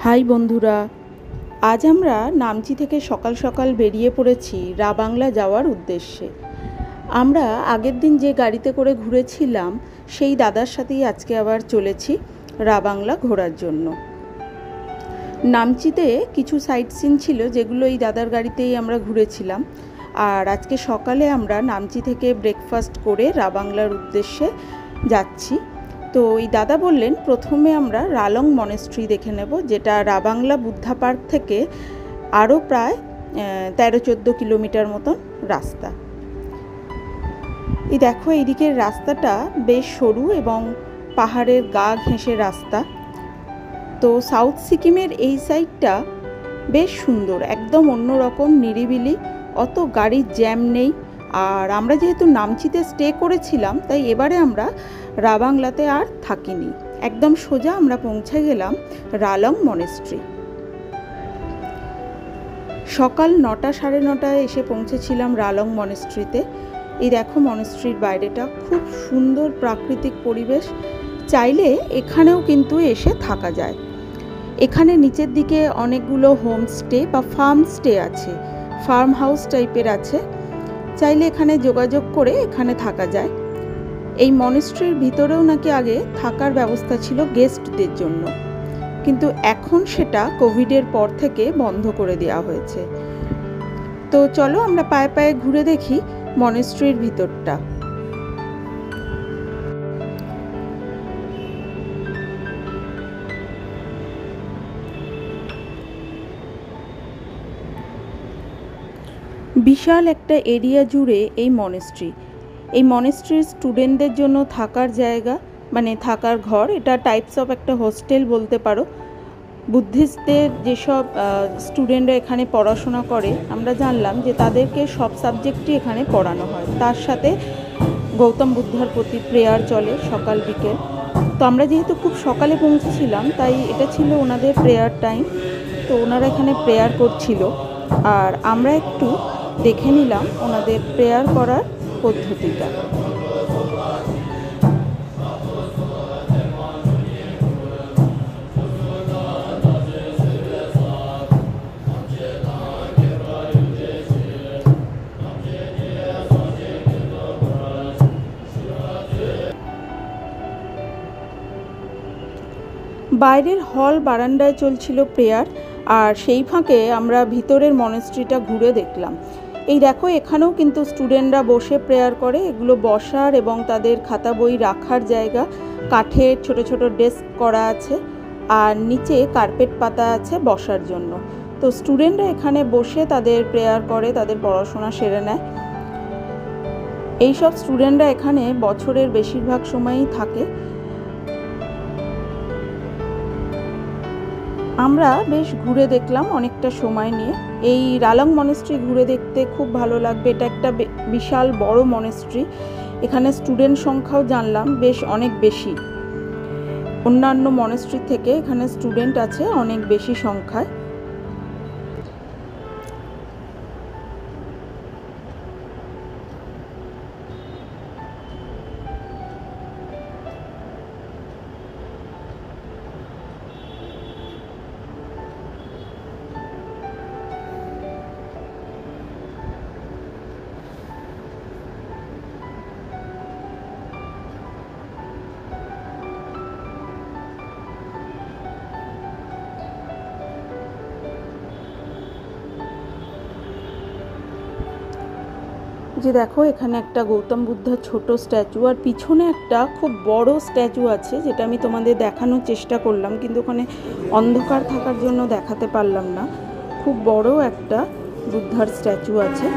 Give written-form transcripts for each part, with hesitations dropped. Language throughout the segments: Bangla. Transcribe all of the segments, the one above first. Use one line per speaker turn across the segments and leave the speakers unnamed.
হাই বন্ধুরা, আজ আমরা নামচি থেকে সকাল সকাল বেরিয়ে পড়েছি রাবাংলা যাওয়ার উদ্দেশ্যে। আমরা আগের দিন যে গাড়িতে করে ঘুরেছিলাম সেই দাদার সাথেই আজকে আবার চলেছি রাবাংলা ঘোরার জন্য। নামচিতে কিছু সাইট সিন ছিল যেগুলো এই দাদার গাড়িতেই আমরা ঘুরেছিলাম, আর আজকে সকালে আমরা নামচি থেকে ব্রেকফাস্ট করে রাবাংলার উদ্দেশ্যে যাচ্ছি। তো এই দাদা বললেন প্রথমে আমরা রালং মনেস্ট্রি দেখে নেব, যেটা রাবাংলা বুদ্ধা পার্ক থেকে আরও প্রায় 13-14 কিলোমিটার মতন রাস্তা। এই দেখো এইদিকের রাস্তাটা বেশ সরু এবং পাহাড়ের গা ঘেঁষে রাস্তা। তো সাউথ সিকিমের এই সাইডটা বেশ সুন্দর, একদম অন্যরকম, নিরিবিলি, অত গাড়ির জ্যাম নেই। আর আমরা যেহেতু নামচিতে স্টে করেছিলাম তাই এবারে আমরা রাবাংলাতে আর থাকিনি, একদম সোজা আমরা পৌঁছে গেলাম রালং মনেস্ট্রি। সকাল 9-9:30 এসে পৌঁছেছিলাম রালং মনেস্ট্রিতে। এই দেখো মনেস্ট্রির বাইরেটা খুব সুন্দর প্রাকৃতিক পরিবেশ, চাইলে এখানেও কিন্তু এসে থাকা যায়। এখানে নিচের দিকে অনেকগুলো হোমস্টে বা ফার্ম স্টে আছে, ফার্ম হাউস টাইপের আছে, চাইলে এখানে যোগাযোগ করে এখানে থাকা যায়। এই মনেস্ট্রির ভিতরেও নাকি আগে থাকার ব্যবস্থা ছিল গেস্টদের জন্য, কিন্তু এখন সেটা কোভিডের পর থেকে বন্ধ করে দেওয়া হয়েছে। তো চলো আমরা পায়ে পায়ে ঘুরে দেখি মনেস্ট্রির ভিতরটা। বিশাল একটা এরিয়া জুড়ে এই মনেস্ট্রি। এই মনেস্ট্রির স্টুডেন্টদের জন্য থাকার জায়গা, মানে থাকার ঘর, এটা টাইপস অফ একটা হোস্টেল বলতে পারো। বুদ্ধিস্টদের যেসব স্টুডেন্টরা এখানে পড়াশোনা করে আমরা জানলাম যে তাদেরকে সব সাবজেক্টই এখানে পড়ানো হয়, তার সাথে গৌতম বুদ্ধার প্রতি প্রেয়ার চলে সকাল বিকেল। তো আমরা যেহেতু খুব সকালে পৌঁছেছিলাম তাই এটা ছিল ওনাদের প্রেয়ার টাইম, তো ওনারা এখানে প্রেয়ার করছিল আর আমরা একটু দেখে নিলাম ওনাদের প্রেয়ার করার পদ্ধতিটা। বাইরের হল বারান্দায় চলছিল প্রেয়ার, আর সেই ফাঁকে আমরা ভিতরের মনেস্ট্রিটা ঘুরে দেখলাম। এই দেখো এখানেও কিন্তু স্টুডেন্টরা বসে প্রেয়ার করে, এগুলো বসার এবং তাদের খাতা বই রাখার জায়গা। কাঠের ছোট ছোট ডেস্ক করা আছে আর নিচে কার্পেট পাতা আছে বসার জন্য। তো স্টুডেন্টরা এখানে বসে তাদের প্রেয়ার করে, তাদের পড়াশোনা সেরে নেয়। এইসব স্টুডেন্টরা এখানে বছরের বেশিরভাগ সময়ই থাকে। আমরা বেশ ঘুরে দেখলাম অনেকটা সময় নিয়ে। এই রালং মনেস্ট্রি ঘুরে দেখতে খুব ভালো লাগবে, এটা একটা বিশাল বড় মনেস্ট্রি। এখানে স্টুডেন্ট সংখ্যাও জানলাম বেশ অনেক বেশি, অন্যান্য মনেস্ট্রি থেকে এখানে স্টুডেন্ট আছে অনেক বেশি সংখ্যায়। যে দেখো এখানে একটা গৌতম বুদ্ধার ছোট স্ট্যাচু, আর পিছনে একটা খুব বড় স্ট্যাচু আছে যেটা আমি তোমাদের দেখানোর চেষ্টা করলাম, কিন্তু ওখানে অন্ধকার থাকার জন্য দেখাতে পারলাম না। খুব বড় একটা বুদ্ধার স্ট্যাচু আছে।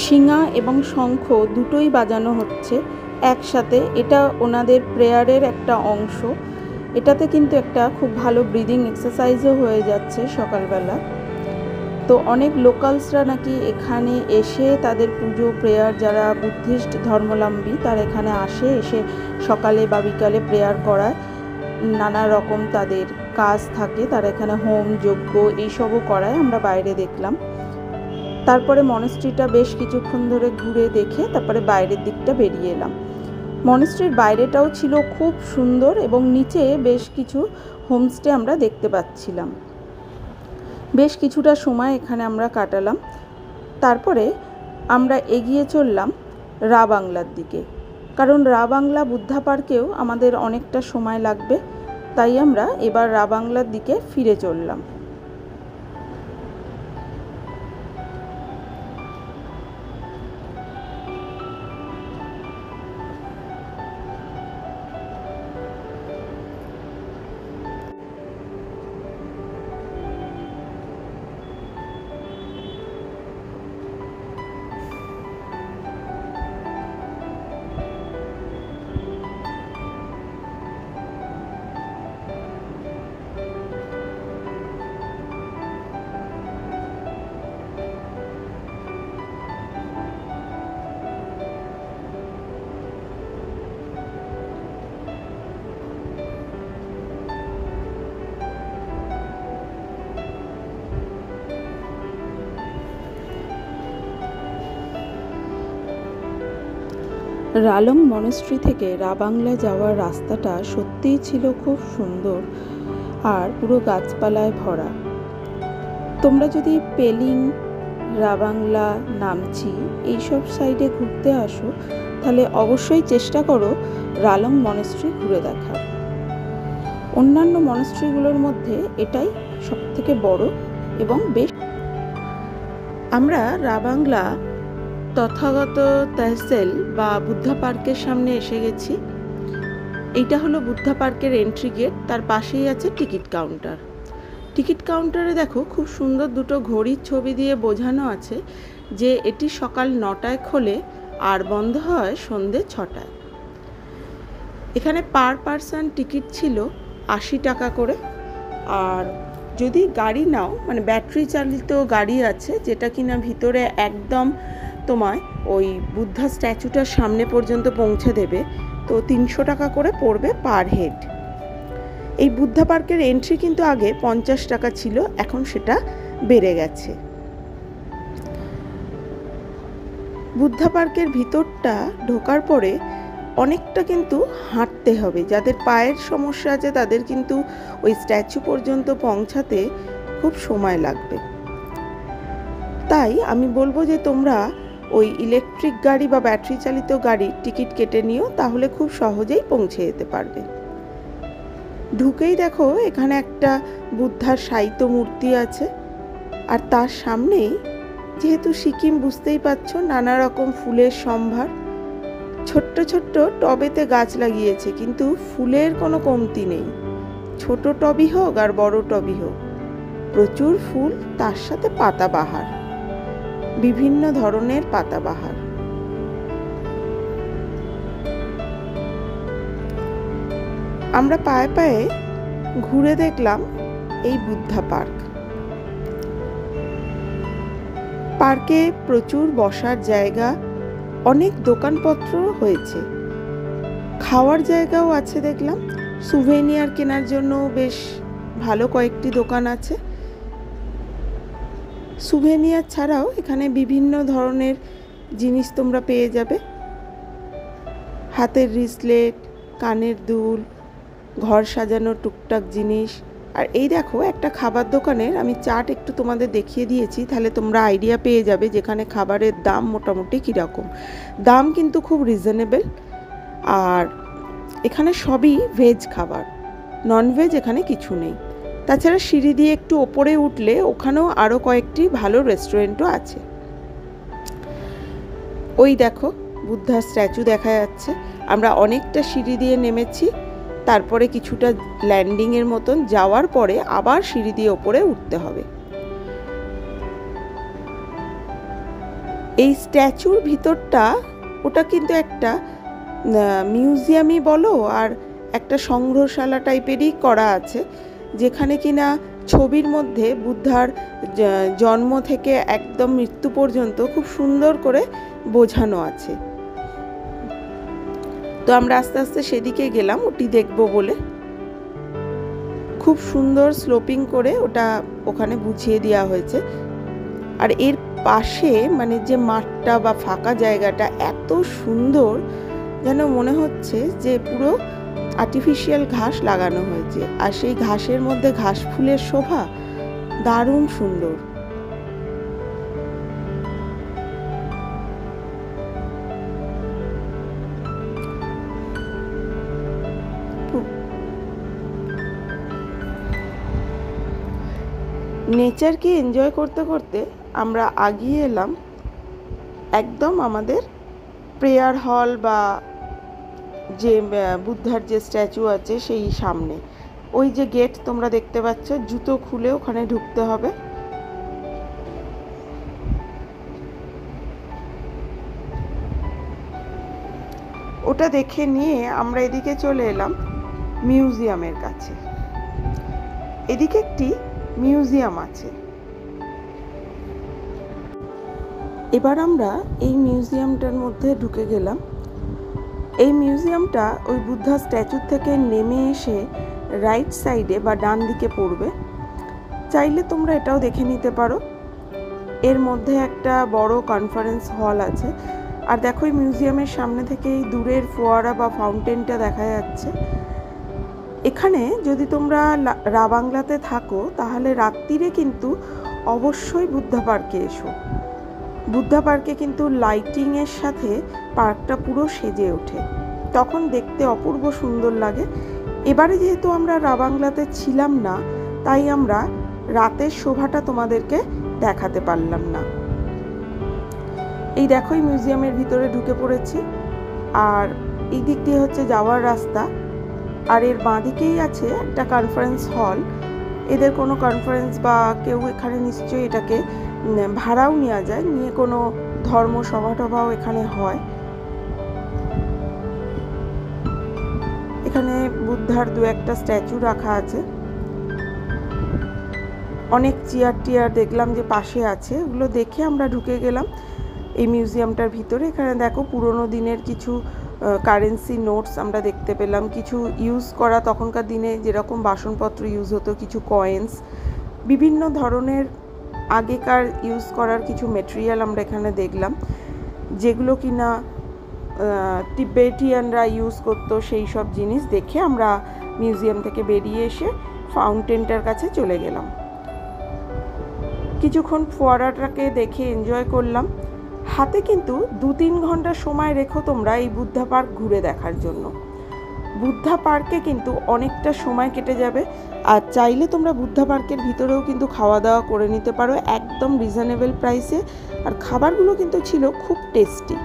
শিঙা এবং শঙ্খ দুটোই বাজানো হচ্ছে একসাথে, এটা ওনাদের প্রেয়ারের একটা অংশ। এটাতে কিন্তু একটা খুব ভালো ব্রিদিং এক্সারসাইজও হয়ে যাচ্ছে সকালবেলা। তো অনেক লোকালসরা নাকি এখানে এসে তাদের পুজো প্রেয়ার, যারা বুদ্ধিস্ট ধর্মাবলম্বী তারা এখানে এসে সকালে বা বিকালে প্রেয়ার করায়। নানা রকম তাদের কাজ থাকে, তারা এখানে হোম যজ্ঞ এইসবও করায়, আমরা বাইরে দেখলাম। তারপরে মনেস্ট্রিটা বেশ কিছুক্ষণ ধরে ঘুরে দেখে তারপরে বাইরের দিকটা বেরিয়ে এলাম। মনেস্ট্রির বাইরেটাও ছিল খুব সুন্দর এবং নিচে বেশ কিছু হোমস্টে আমরা দেখতে পাচ্ছিলাম। বেশ কিছুটা সময় এখানে আমরা কাটালাম। তারপরে আমরা এগিয়ে চললাম রা বাংলার দিকে, কারণ রা বাংলা বুদ্ধা পার্কেও আমাদের অনেকটা সময় লাগবে, তাই আমরা এবার রা বাংলার দিকে ফিরে চললাম। রালং মনেস্ট্রি থেকে রা বাংলা যাওয়ার রাস্তাটা সত্যিই ছিল খুব সুন্দর আর পুরো গাছপালায় ভরা। তোমরা যদি পেলিং, রা বাংলা, নামচি এইসব সাইডে ঘুরতে আসো তাহলে অবশ্যই চেষ্টা করো রালং মনেস্ট্রি ঘুরে দেখার। অন্যান্য মনেস্ট্রিগুলোর মধ্যে এটাই সবথেকে বড় এবং বেশ। আমরা রা বাংলা তথাগত তহসিল বা বুদ্ধা পার্কের সামনে এসে গেছি। এইটা হলো বুদ্ধা পার্কের এন্ট্রি গেট, তার পাশেই আছে টিকিট কাউন্টার। টিকিট কাউন্টারে দেখো খুব সুন্দর দুটো ঘড়ির ছবি দিয়ে বোঝানো আছে যে এটি সকাল 9টায় খোলে আর বন্ধ হয় সন্ধে 6টায়। এখানে পার পারসন টিকিট ছিল 80 টাকা করে। আর যদি গাড়ি নাও, মানে ব্যাটারি চালিত গাড়ি আছে যেটা কিনা ভিতরে একদম তোমায় ওই বুদ্ধা স্ট্যাচুটার সামনে পর্যন্ত পৌঁছে দেবে, তো 300 টাকা করে পড়বে পার হেড। এই বুদ্ধা পার্কের এন্ট্রি কিন্তু আগে 50 টাকা ছিল, এখন সেটা বেড়ে গেছে। বুদ্ধা পার্কের ভিতরটা ঢোকার পরে অনেকটা কিন্তু হাঁটতে হবে, যাদের পায়ের সমস্যা আছে তাদের কিন্তু ওই স্ট্যাচু পর্যন্ত পৌঁছাতে খুব সময় লাগবে। তাই আমি বলবো যে তোমরা ওই ইলেকট্রিক গাড়ি বা ব্যাটারি চালিত গাড়ির টিকিট কেটে নিও, তাহলে খুব সহজেই পৌঁছে যেতে পারবে। ঢুকেই দেখো এখানে একটা বুদ্ধার শায়িত মূর্তি আছে, আর তার সামনেই যেহেতু সিকিম বুঝতেই পারছো নানা রকম ফুলের সম্ভার। ছোট্ট ছোট্ট টবেতে গাছ লাগিয়েছে, কিন্তু ফুলের কোনো কমতি নেই, ছোট টবই হোক আর বড় টবই হোক, প্রচুর ফুল, তার সাথে পাতাবাহার, বিভিন্ন ধরনের পাতাবাহার। আমরা পায়ে পায়ে ঘুরে দেখলাম এই বুদ্ধা পার্ক। পার্কে প্রচুর বসার জায়গা, অনেক দোকানপত্র হয়েছে, খাওয়ার জায়গাও আছে দেখলাম। সুভেনিয়ার কেনার জন্য বেশ ভালো কয়েকটি দোকান আছে। সুভেনিয়ার ছাড়াও এখানে বিভিন্ন ধরনের জিনিস তোমরা পেয়ে যাবে, হাতের রিসলেট, কানের দুল, ঘর সাজানোর টুকটাক জিনিস। আর এই দেখো একটা খাবার দোকানের আমি চার্ট একটু তোমাদের দেখিয়ে দিয়েছি, তাহলে তোমরা আইডিয়া পেয়ে যাবে যেখানে খাবারের দাম মোটামুটি কীরকম। দাম কিন্তু খুব রিজনেবল, আর এখানে সবই ভেজ খাবার, ননভেজ এখানে কিছু নেই। তাছাড়া সিঁড়ি দিয়ে একটু ওপরে উঠলে ওখানেও আরও কয়েকটি ভালো রেস্টুরেন্টও আছে। ওই দেখো বুদ্ধার স্ট্যাচু দেখা যাচ্ছে। আমরা অনেকটা সিঁড়ি দিয়ে নেমেছি, তারপরে কিছুটা ল্যান্ডিংয়ের মতন যাওয়ার পরে আবার সিঁড়ি দিয়ে ওপরে উঠতে হবে। এই স্ট্যাচুর ভিতরটা ওটা কিন্তু একটা মিউজিয়ামই বলো আর একটা সংগ্রহশালা টাইপেরই করা আছে, যেখানে কিনা ছবির মধ্যে বুদ্ধার জন্ম থেকে একদম মৃত্যু পর্যন্ত খুব সুন্দর করে বোঝানো আছে। তো আমরা আস্তে আস্তে সেদিকে গেলাম ওটি দেখব বলে। খুব সুন্দর স্লোপিং করে ওটা ওখানে বুঝিয়ে দেওয়া হয়েছে। আর এর পাশে মানে যে মাঠটা বা ফাঁকা জায়গাটা এত সুন্দর, যেন মনে হচ্ছে যে পুরো আর্টিফিশিয়াল ঘাস লাগানো হয়েছে, আর সেই ঘাসের মধ্যে ঘাস ফুলের শোভা দারুণ সুন্দর। নেচারকে এনজয় করতে করতে আমরা আগিয়ে এলাম একদম আমাদের প্রেয়ার হল বা যে বুদ্ধার যে স্ট্যাচু আছে সেই সামনে। ওই যে গেট তোমরা দেখতে পাচ্ছ, জুতো খুলে ওখানে ঢুকতে হবে। ওটা দেখে নিয়ে আমরা এদিকে চলে এলাম মিউজিয়ামের কাছে। এদিকে একটি মিউজিয়াম আছে। এবার আমরা এই মিউজিয়ামটার মধ্যে ঢুকে গেলাম। এই মিউজিয়ামটা ওই বুদ্ধা স্ট্যাচু থেকে নেমে এসে রাইট সাইডে বা ডান দিকে পড়বে। চাইলে তোমরা এটাও দেখে নিতে পারো। এর মধ্যে একটা বড় কনফারেন্স হল আছে। আর দেখো এই মিউজিয়ামের সামনে থেকে এই দূরের ফোয়ারা বা ফাউন্টেনটা দেখা যাচ্ছে। এখানে যদি তোমরা রাবাংলাতে থাকো তাহলে রাত্রিরে কিন্তু অবশ্যই বুদ্ধা পার্কে এসো। বুদ্ধা পার্কে কিন্তু লাইটিংয়ের সাথে পার্কটা পুরো সেজে ওঠে, তখন দেখতে অপূর্ব সুন্দর লাগে। এবারে যেহেতু আমরা রাবাংলাতে ছিলাম না, তাই আমরা রাতের শোভাটা তোমাদেরকে দেখাতে পারলাম না। এই দেখো এই মিউজিয়ামের ভিতরে ঢুকে পড়েছি, আর এই দিক দিয়ে হচ্ছে যাওয়ার রাস্তা। আর এর বাঁদিকেই আছে একটা কনফারেন্স হল। এদের কোনো কনফারেন্স বা কেউ এখানে নিশ্চয়ই এটাকে ভাড়াও নেওয়া যায়, নিয়ে কোনো ধর্ম সভা টভাও এখানে হয়। এখানে বুদ্ধার দু একটা স্ট্যাচু রাখা আছে। অনেক চেয়ার টিয়ার দেখলাম যে পাশে আছে, ওগুলো দেখে আমরা ঢুকে গেলাম এই মিউজিয়ামটার ভিতরে। এখানে দেখো পুরোনো দিনের কিছু কারেন্সি নোটস আমরা দেখতে পেলাম, কিছু ইউজ করা তখনকার দিনে যেরকম বাসনপত্র ইউজ হতো, কিছু কয়েন্স, বিভিন্ন ধরনের আগেকার ইউজ করার কিছু মেটেরিয়াল আমরা এখানে দেখলাম, যেগুলো কিনা তিবেটিয়ানরা ইউজ করতো। সেই সব জিনিস দেখে আমরা মিউজিয়াম থেকে বেরিয়ে এসে ফাউন্টেনটার কাছে চলে গেলাম। কিছুক্ষণ ফোয়ারাটাকে দেখে এনজয় করলাম। হাতে কিন্তু 2-3 ঘন্টা সময় রেখো তোমরা এই বুদ্ধা পার্ক ঘুরে দেখার জন্য। বুদ্ধা পার্কে কিন্তু অনেকটা সময় কেটে যাবে। আর চাইলে তোমরা বুদ্ধা পার্কের ভিতরেও কিন্তু খাওয়া দাওয়া করে নিতে পারো একদম রিজনেবল প্রাইসে। আর খাবারগুলো কিন্তু ছিল খুব টেস্টি।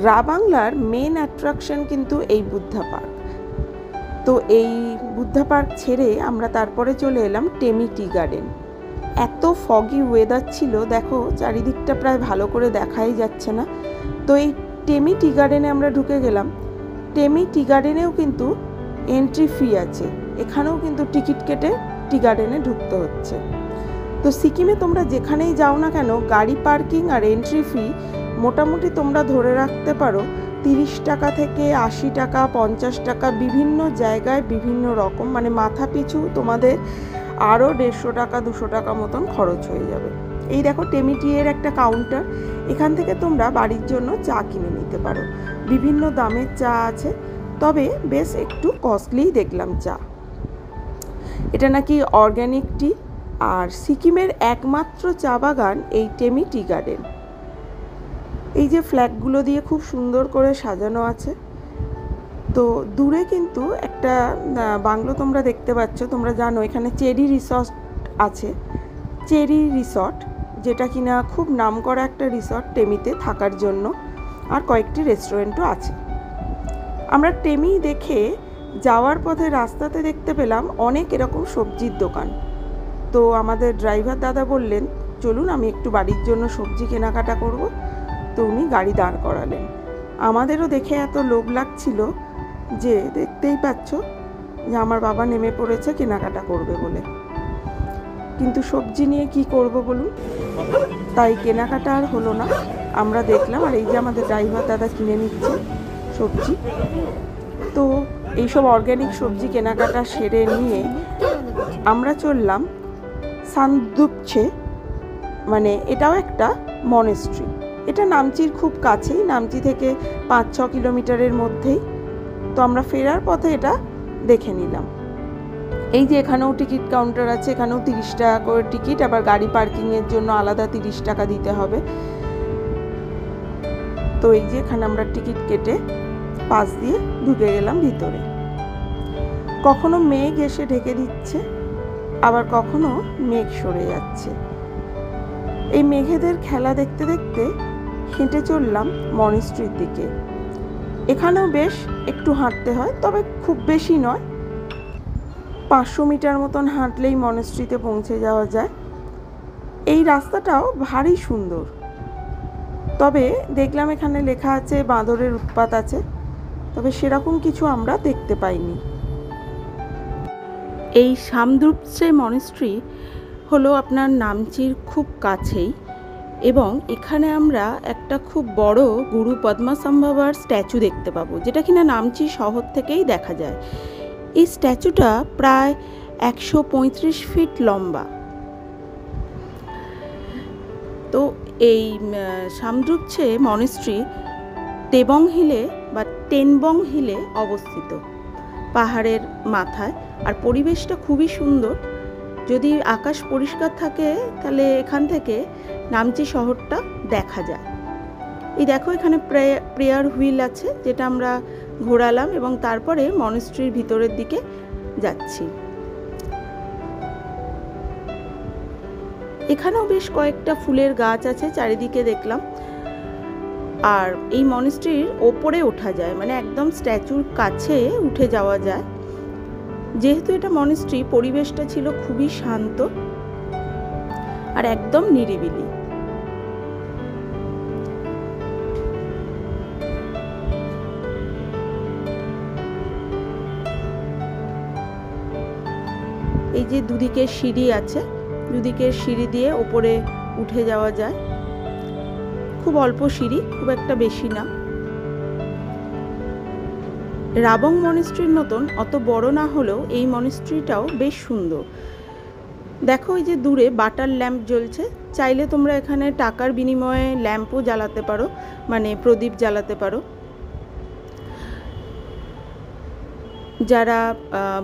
রাবাংলার মেন অ্যাট্রাকশন কিন্তু এই বুদ্ধা পার্ক। তো এই বুদ্ধা পার্ক ছেড়ে আমরা তারপরে চলে এলাম টেমি টি গার্ডেন। এত ফগি ওয়েদার ছিল, দেখো চারিদিকটা প্রায় ভালো করে দেখাই যাচ্ছে না। তো এই টেমি টি গার্ডেনে আমরা ঢুকে গেলাম। টেমি টি গার্ডেনেও কিন্তু এন্ট্রি ফি আছে, এখানেও কিন্তু টিকিট কেটে টি গার্ডেনে ঢুকতে হচ্ছে। তো সিকিমে তোমরা যেখানেই যাও না কেন, গাড়ি পার্কিং আর এন্ট্রি ফি মোটামুটি তোমরা ধরে রাখতে পারো 30 টাকা থেকে 80 টাকা, 50 টাকা, বিভিন্ন জায়গায় বিভিন্ন রকম, মানে মাথা পিছু তোমাদের আরও 150 টাকা 200 টাকা মতন খরচ হয়ে যাবে। এই দেখো টেমিটিয়ের একটা কাউন্টার, এখান থেকে তোমরা বাড়ির জন্য চা কিনে নিতে পারো। বিভিন্ন দামের চা আছে, তবে বেশ একটু কস্টলি দেখলাম চা। এটা নাকি অর্গ্যানিক টি, আর সিকিমের একমাত্র চা বাগান এই টেমি টি গার্ডেন। এই যে ফ্ল্যাগগুলো দিয়ে খুব সুন্দর করে সাজানো আছে। তো দূরে কিন্তু একটা বাংলো তোমরা দেখতে পাচ্ছ। তোমরা জানো এখানে চেরি রিসর্ট আছে, চেরি রিসর্ট, যেটা কিনা খুব নামকরা একটা রিসর্ট টেমিতে থাকার জন্য, আর কয়েকটি রেস্টুরেন্টও আছে। আমরা টেমি দেখে যাওয়ার পথে রাস্তাতে দেখতে পেলাম অনেক এরকম সবজির দোকান। তো আমাদের ড্রাইভার দাদা বললেন, চলুন আমি একটু বাড়ির জন্য সবজি কেনাকাটা করব। তো উনি গাড়ি দাঁড় করালেন। আমাদেরও দেখে এত লোভ লাগছিল যে দেখতেই পাচ্ছ যে আমার বাবা নেমে পড়েছে কেনাকাটা করবে বলে। কিন্তু সবজি নিয়ে কি করব বলুন, তাই কেনাকাটা আর হলো না। আমরা দেখলাম, আর এই যে আমাদের ড্রাইভার দাদা কিনে নিচ্ছে সবজি। তো এইসব অর্গ্যানিক সবজি কেনাকাটা সেরে নিয়ে আমরা চললাম সান্দুপছে, মানে এটাও একটা মনেস্ট্রি। এটা নামচির খুব কাছেই, নামচি থেকে 5-6 কিলোমিটারের মধ্যেই। তো আমরা ফেরার পথে এটা দেখে নিলাম। এই যে এখানেও টিকিট কাউন্টার আছে, এখানেও 30 টাকা করে টিকিট, আবার গাড়ি পার্কিংয়ের জন্য আলাদা 30 টাকা দিতে হবে। তো এই যে এখানে আমরা টিকিট কেটে পাস দিয়ে ঢুকে গেলাম ভিতরে। কখনো মেঘ এসে ঢেকে দিচ্ছে, আবার কখনো মেঘ সরে যাচ্ছে। এই মেঘেদের খেলা দেখতে দেখতে হেঁটে চললাম মনেস্ট্রির দিকে। এখানেও বেশ একটু হাঁটতে হয়, তবে খুব বেশি নয়। 500 মিটার মতন হাঁটলেই মনেস্ট্রিতে পৌঁছে যাওয়া যায়। এই রাস্তাটাও ভারী সুন্দর, তবে দেখলাম এখানে লেখা আছে বাঁদরের উৎপাত আছে, তবে সেরকম কিছু আমরা দেখতে পাইনি। এই সামদ্রুপসে মনেস্ট্রি হলো আপনার নামচির খুব কাছেই, এবং এখানে আমরা একটা খুব বড় গুরু পদ্মাসম্ভবার স্ট্যাচু দেখতে পাবো, যেটা কিনা নামচি শহর থেকেই দেখা যায়। এই স্ট্যাচুটা প্রায় 135 ফিট লম্বা। তো এই সামদ্রুপছে মনেস্ট্রি তেবং হিলে বা টেনবং হিলে অবস্থিত, পাহাড়ের মাথায়। আর পরিবেশটা খুবই সুন্দর। যদি আকাশ পরিষ্কার থাকে তাহলে এখান থেকে নামচি শহরটা দেখা যায়। এই দেখো এখানে প্রেয়ার হুইল আছে, যেটা আমরা ঘোরালাম এবং তারপরে মনেস্ট্রির ভিতরের দিকে যাচ্ছি। এখানেও বেশ কয়েকটা ফুলের গাছ আছে চারিদিকে দেখলাম। আর এই মনেস্ট্রির ওপরে ওঠা যায়, মানে একদম স্ট্যাচুর কাছে উঠে যাওয়া যায়। যেহেতু এটা মনেস্ট্রি, পরিবেশটা ছিল খুবই শান্ত আর একদম নিরিবিলি। এই যে দুদিকে সিঁড়ি আছে, দুদিকের সিঁড়ি দিয়ে ওপরে উঠে যাওয়া যায়। খুব অল্প সিঁড়ি, খুব একটা বেশি না। রাবং মনেস্ট্রির মতন অত বড় না হলেও এই মনেস্ট্রিটাও বেশ সুন্দর। দেখো এই যে দূরে বাটার ল্যাম্প জ্বলছে, চাইলে তোমরা এখানে টাকার বিনিময়ে ল্যাম্পও জ্বালাতে পারো, মানে প্রদীপ জ্বালাতে পারো। যারা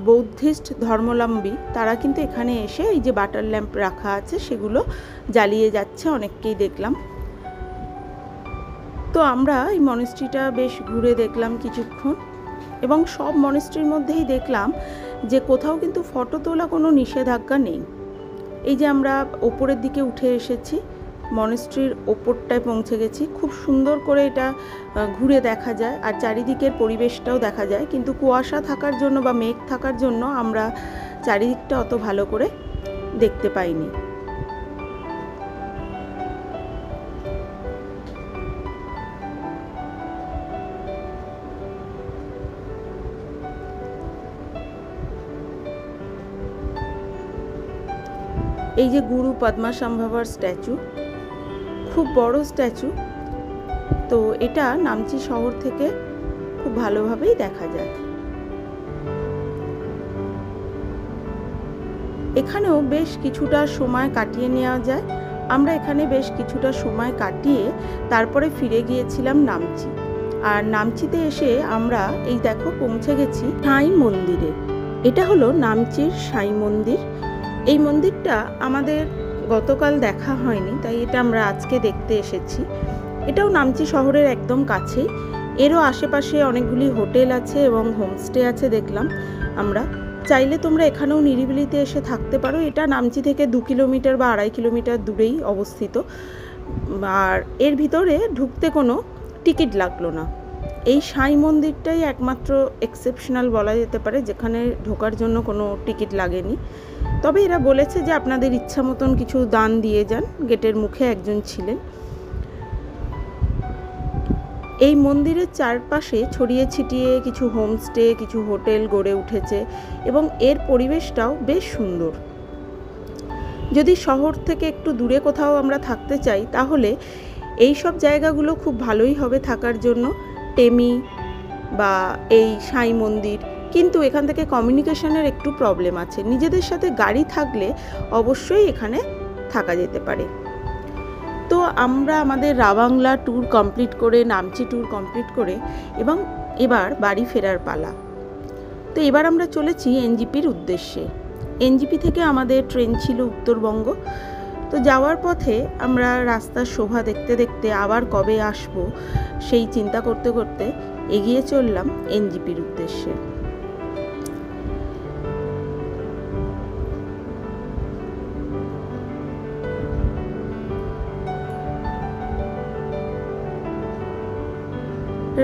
বৌদ্ধিস্ট ধর্মাবলম্বী তারা কিন্তু এখানে এসে এই যে বাটার ল্যাম্প রাখা আছে সেগুলো জ্বালিয়ে যাচ্ছে, অনেককেই দেখলাম। তো আমরা এই মনেস্ট্রিটা বেশ ঘুরে দেখলাম কিছুক্ষণ, এবং সব মনেস্ট্রির মধ্যেই দেখলাম যে কোথাও কিন্তু ফটো তোলা কোনো নিষেধাজ্ঞা নেই। এই যে আমরা ওপরের দিকে উঠে এসেছি, মনেস্ট্রির ওপরটায় পৌঁছে গেছি। খুব সুন্দর করে এটা ঘুরে দেখা যায়, আর চারিদিকের পরিবেশটাও দেখা যায়। কিন্তু কুয়াশা থাকার জন্য বা মেঘ থাকার জন্য আমরা চারিদিকটা অত ভালো করে দেখতে পাইনি। এই যে গুরু পদ্মাসম্ভবার স্ট্যাচু, খুব বড় স্ট্যাচু। তো এটা নামচি শহর থেকে খুব ভালোভাবেই দেখা যায়। এখানেও বেশ কিছুটা সময় কাটিয়ে নেওয়া যায়। আমরা এখানে বেশ কিছুটা সময় কাটিয়ে তারপরে ফিরে গিয়েছিলাম নামচি। আর নামচিতে এসে আমরা এই দেখো পৌঁছে গেছি সাই মন্দিরে। এটা হলো নামচির সাই মন্দির। এই মন্দিরটা আমাদের গতকাল দেখা হয়নি, তাই এটা আমরা আজকে দেখতে এসেছি। এটাও নামচি শহরের একদম কাছেই। এরও আশেপাশে অনেকগুলি হোটেল আছে এবং হোমস্টে আছে দেখলাম আমরা। চাইলে তোমরা এখানেও নিরিবিলিতে এসে থাকতে পারো। এটা নামচি থেকে 2 কিলোমিটার বা 2.5 কিলোমিটার দূরেই অবস্থিত। আর এর ভিতরে ঢুকতে কোনো টিকিট লাগলো না। এই সাই মন্দিরটাই একমাত্র এক্সেপশনাল বলা যেতে পারে, যেখানে ঢোকার জন্য কোনো টিকিট লাগেনি। তবে এরা বলেছে যে আপনাদের ইচ্ছা মতন কিছু দান দিয়ে যান। গেটের মুখে একজন ছিলেন। এই মন্দিরের চারপাশে ছড়িয়ে ছিটিয়ে কিছু হোমস্টে, কিছু হোটেল গড়ে উঠেছে এবং এর পরিবেশটাও বেশ সুন্দর। যদি শহর থেকে একটু দূরে কোথাও আমরা থাকতে চাই তাহলে এই সব জায়গাগুলো খুব ভালোই হবে থাকার জন্য, টেমি বা এই সাই মন্দির। কিন্তু এখান থেকে কমিউনিকেশনের একটু প্রবলেম আছে। নিজেদের সাথে গাড়ি থাকলে অবশ্যই এখানে থাকা যেতে পারে। তো আমরা আমাদের রাবাংলা ট্যুর কমপ্লিট করে, নামচি ট্যুর কমপ্লিট করে এবং এবার বাড়ি ফেরার পালা। তো এবার আমরা চলেছি এনজিপির উদ্দেশ্যে। এনজিপি থেকে আমাদের ট্রেন ছিল উত্তরবঙ্গ। তো যাওয়ার পথে আমরা রাস্তার শোভা দেখতে দেখতে আবার কবে আসব সেই চিন্তা করতে করতে এগিয়ে চললাম এনজিপির উদ্দেশ্যে।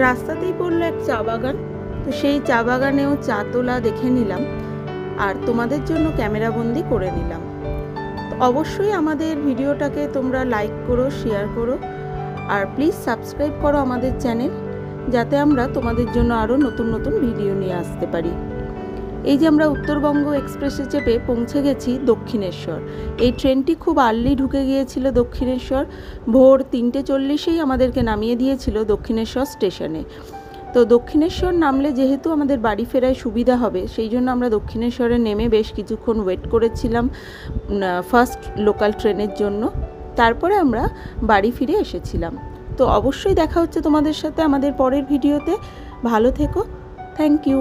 রাস্তাতেই পড়লো এক চা বাগান। তো সেই চা বাগানেও চা তোলা দেখে নিলাম আর তোমাদের জন্য ক্যামেরাবন্দি করে নিলাম। তো অবশ্যই আমাদের ভিডিওটাকে তোমরা লাইক করো, শেয়ার করো আর প্লিজ সাবস্ক্রাইব করো আমাদের চ্যানেল, যাতে আমরা তোমাদের জন্য আরও নতুন নতুন ভিডিও নিয়ে আসতে পারি। এই যে আমরা উত্তরবঙ্গ এক্সপ্রেসে চেপে পৌঁছে গেছি দক্ষিণেশ্বর। এই ট্রেনটি খুব আর্লি ঢুকে গিয়েছিল দক্ষিণেশ্বর। ভোর 3:40 আমাদেরকে নামিয়ে দিয়েছিল দক্ষিণেশ্বর স্টেশনে। তো দক্ষিণেশ্বর নামলে যেহেতু আমাদের বাড়ি ফেরায় সুবিধা হবে, সেই জন্য আমরা দক্ষিণেশ্বরে নেমে বেশ কিছুক্ষণ ওয়েট করেছিলাম ফার্স্ট লোকাল ট্রেনের জন্য। তারপরে আমরা বাড়ি ফিরে এসেছিলাম। তো অবশ্যই দেখা হচ্ছে তোমাদের সাথে আমাদের পরের ভিডিওতে। ভালো থেকো। Thank you.